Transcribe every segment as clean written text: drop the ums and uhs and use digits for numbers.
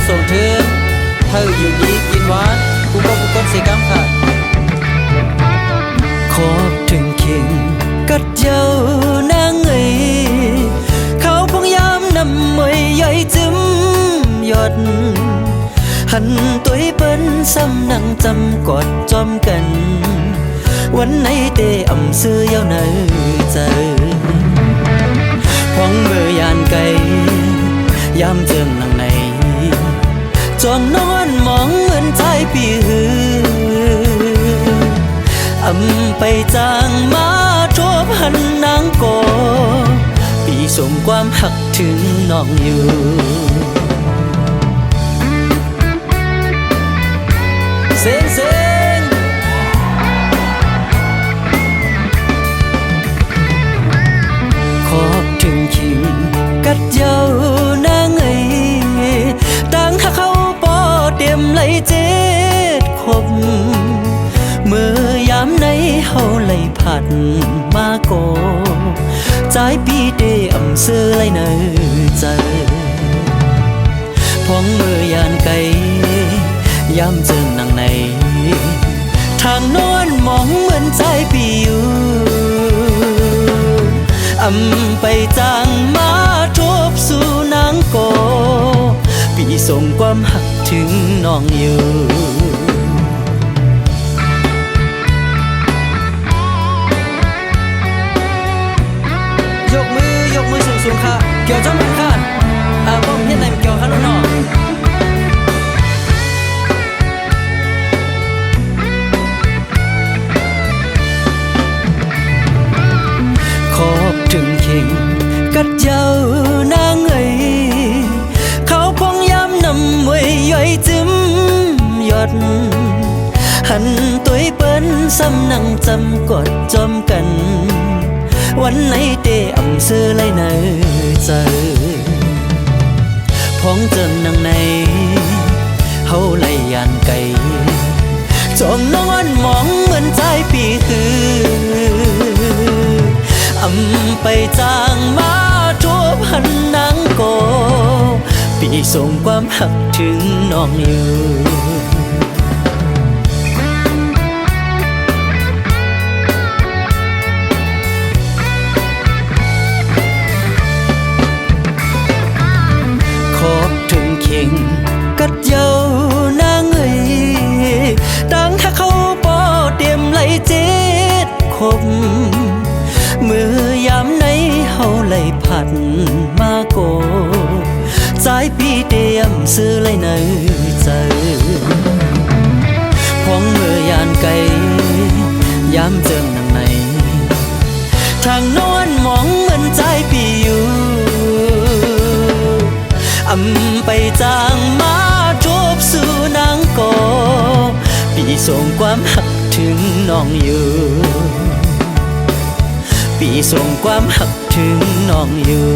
ส่งถึงเธออยู่ดีกินหวานกูบอกกูก้นเสียกำค่ะขอบถึงเข่งกัดเจ้านางเอ๋ยเขาพงยามนำมวยใหญ่จิ้มหยดหันตัวเปิ้นซ้ำนั่งจำกอดจอมกันวันไหนเตะอ่ำซื้อยาวเนยเจอพองเบอร์ยานไกลยามเจิมนังในจองนอนมองเหมือนใจปีหืออ่ำไปจางมาทบหันนางโกปีสมความหักถึงน้องอยู่เสียงเสียงขอบถึงขิงกัดเจ้านางเอ๋ยตั้งถ้าเขาปอเตรียมไหลเจ็ดคบเมื่อยามในเฮาไหลผัดมาโกใจปีเดอ่ำเสื้อไหลเนอใจพองเมื่อยานไกลยามเจอนังในทางโน้นมองเหมือนใจปีอยู่อ่ำไปจางมาทบสู่นางโกปีส่งความหักถึงน้องอยู่ยกมือสูงๆค่ะเกี่ยวจ้องมันค่ะป้อมเฮ็ดไหนมันเกี่ยวค่ะน้องขอบถึงเข่งกัดเจ้านางเอ๋ยเขาพงยามนำมวยย่อยจิ้มหยดหันตัวเปิ้นซ้ำนั่งจำกอดจอมกันวันไหนเตะอ่ำเสื้อไหลเนอเจอพองเจิมนังในเฮาไหลยานไกลจองนอนมองเหมือนใจปีหืออ่ำไปจางมาทบหันนางโกปีส่งความหักถึงน้องอยู่ขอบถึงเข่งกัดเจ้านางเอ๋ยตั้งถ้าเขาปอเตรียมไหลเจ็ดคบเมื่อยามในเฮาไหลผัดมาโกใจปีเตรียมซื้อไหลเนยเจอพองเมื่อยานไกลยามเจิมนังในทางโน้นมองเหมือนใจปีอยู่อ่ำไปจางมาทบสู่นางโกปีส่งความหักถึงน้องอยู่ปีส่งความหักถึงน้องอยู่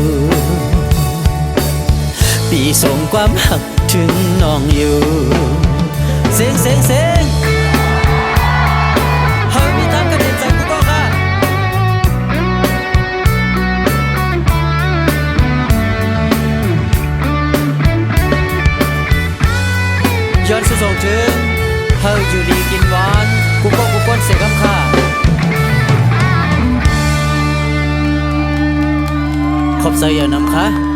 ปีส่งความหักถึงน้องอยู่เสียงเฮ้ยมีทางกระเด็นใจกูก็ค่ะย้อนส่งถึงเธออยู่ดีกินหวานกูก็กูก้นเสียกำค่ะขอบใจอย่านำค่ะ